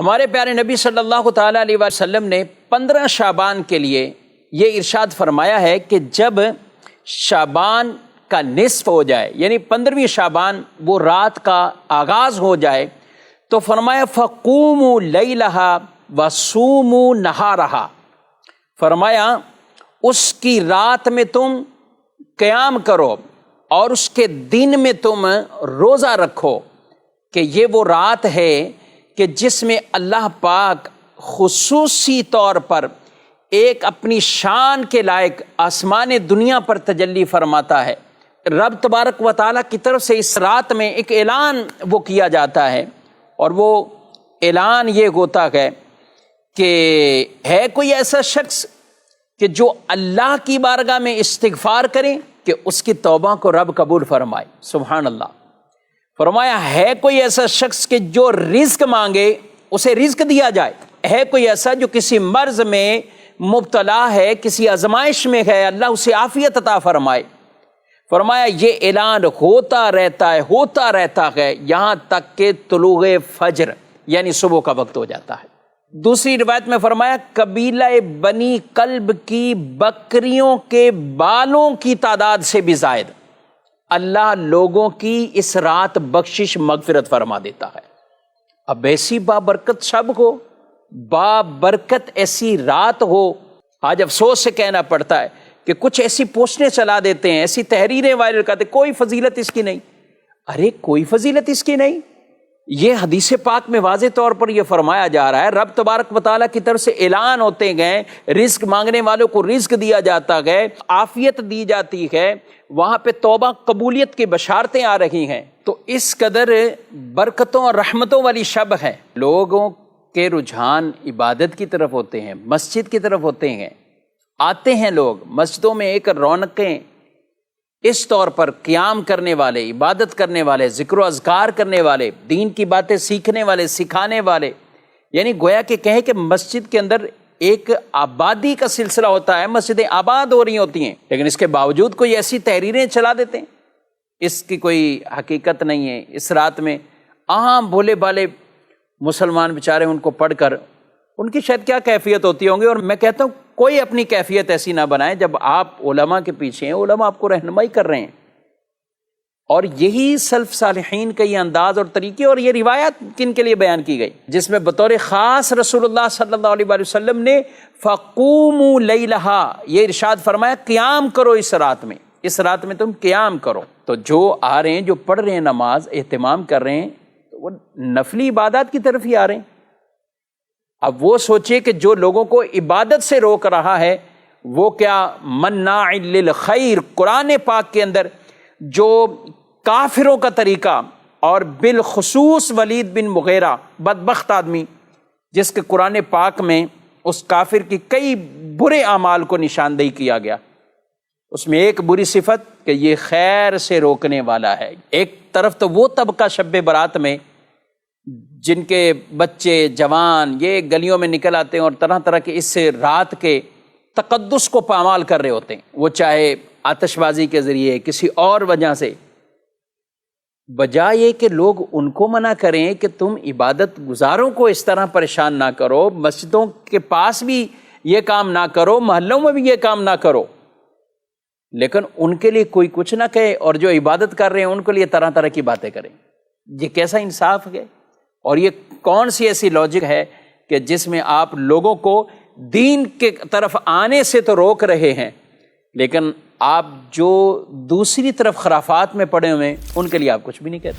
ہمارے پیارے نبی صلی اللہ تعالیٰ علیہ وسلم نے 15 شعبان کے لیے یہ ارشاد فرمایا ہے کہ جب شعبان کا نصف ہو جائے، یعنی 15ویں شعبان وہ رات کا آغاز ہو جائے، تو فرمایا فَقُومُوا لَيْلَهَا وَصُومُوا نَهَارَهَا، فرمایا اس کی رات میں تم قیام کرو اور اس کے دن میں تم روزہ رکھو، کہ یہ وہ رات ہے کہ جس میں اللہ پاک خصوصی طور پر ایک اپنی شان کے لائق آسمان دنیا پر تجلی فرماتا ہے۔ رب تبارک و تعالیٰ کی طرف سے اس رات میں ایک اعلان وہ کیا جاتا ہے، اور وہ اعلان یہ ہوتا ہے کہ ہے کوئی ایسا شخص کہ جو اللہ کی بارگاہ میں استغفار کرے کہ اس کی توبہ کو رب قبول فرمائے۔ سبحان اللہ۔ فرمایا ہے کوئی ایسا شخص کہ جو رزق مانگے اسے رزق دیا جائے، ہے کوئی ایسا جو کسی مرض میں مبتلا ہے، کسی آزمائش میں ہے، اللہ اسے عافیت عطا فرمائے۔ فرمایا یہ اعلان ہوتا رہتا ہے یہاں تک کہ طلوع فجر یعنی صبح کا وقت ہو جاتا ہے۔ دوسری روایت میں فرمایا قبیلہ بنی کلب کی بکریوں کے بالوں کی تعداد سے بھی زائد اللہ لوگوں کی اس رات بخشش مغفرت فرما دیتا ہے۔ اب ایسی بابرکت شب ہو، بابرکت ایسی رات ہو، آج افسوس سے کہنا پڑتا ہے کہ کچھ ایسی پوسٹیں چلا دیتے ہیں، ایسی تحریریں وائرل کرتے ہیں، کوئی فضیلت اس کی نہیں۔ ارے کوئی فضیلت اس کی نہیں، یہ حدیث پاک میں واضح طور پر یہ فرمایا جا رہا ہے، رب تبارک و تعالیٰ کی طرف سے اعلان ہوتے گئے، رزق مانگنے والوں کو رزق دیا جاتا ہے، عافیت دی جاتی ہے، وہاں پہ توبہ قبولیت کی بشارتیں آ رہی ہیں۔ تو اس قدر برکتوں اور رحمتوں والی شب ہے، لوگوں کے رجحان عبادت کی طرف ہوتے ہیں، مسجد کی طرف ہوتے ہیں، آتے ہیں لوگ مسجدوں میں، ایک رونقیں اس طور پر قیام کرنے والے، عبادت کرنے والے، ذکر و اذکار کرنے والے، دین کی باتیں سیکھنے والے، سکھانے والے، یعنی گویا کہ کہیں کہ مسجد کے اندر ایک آبادی کا سلسلہ ہوتا ہے، مسجدیں آباد ہو رہی ہوتی ہیں، لیکن اس کے باوجود کوئی ایسی تحریریں چلا دیتے ہیں، اس کی کوئی حقیقت نہیں ہے۔ اس رات میں عام بھولے بھالے مسلمان بیچارے ان کو پڑھ کر ان کی شاید کیا کیفیت ہوتی ہوں گی، اور میں کہتا ہوں کوئی اپنی کیفیت ایسی نہ بنائے جب آپ علماء کے پیچھے ہیں، علماء آپ کو رہنمائی کر رہے ہیں، اور یہی سلف صالحین کا یہ انداز اور طریقے اور یہ روایت کن کے لیے بیان کی گئی، جس میں بطور خاص رسول اللہ صلی اللہ علیہ وآلہ وسلم نے فَقُومُوا لَيْلَهَا یہ ارشاد فرمایا قیام کرو اس رات میں تم قیام کرو۔ تو جو آ رہے ہیں، جو پڑھ رہے ہیں نماز، اہتمام کر رہے ہیں، تو وہ نفلی عبادات کی طرف ہی آ رہے ہیں۔ اب وہ سوچے کہ جو لوگوں کو عبادت سے روک رہا ہے وہ کیا مناع للخیر، قرآن پاک کے اندر جو کافروں کا طریقہ، اور بالخصوص ولید بن مغیرہ بدبخت آدمی جس کے قرآن پاک میں اس کافر کی کئی برے اعمال کو نشاندہی کیا گیا، اس میں ایک بری صفت کہ یہ خیر سے روکنے والا ہے۔ ایک طرف تو وہ طبقہ شب برات میں جن کے بچے جوان یہ گلیوں میں نکل آتے ہیں اور طرح طرح کے اس سے رات کے تقدس کو پامال کر رہے ہوتے ہیں، وہ چاہے آتش بازی کے ذریعے کسی اور وجہ سے، بجائے کہ لوگ ان کو منع کریں کہ تم عبادت گزاروں کو اس طرح پریشان نہ کرو، مسجدوں کے پاس بھی یہ کام نہ کرو، محلوں میں بھی یہ کام نہ کرو، لیکن ان کے لیے کوئی کچھ نہ کہے، اور جو عبادت کر رہے ہیں ان کے لیے طرح طرح کی باتیں کریں۔ یہ کیسا انصاف ہے، اور یہ کون سی ایسی لاجک ہے کہ جس میں آپ لوگوں کو دین کے طرف آنے سے تو روک رہے ہیں، لیکن آپ جو دوسری طرف خرافات میں پڑے ہوئے ہیں ان کے لیے آپ کچھ بھی نہیں کہتے۔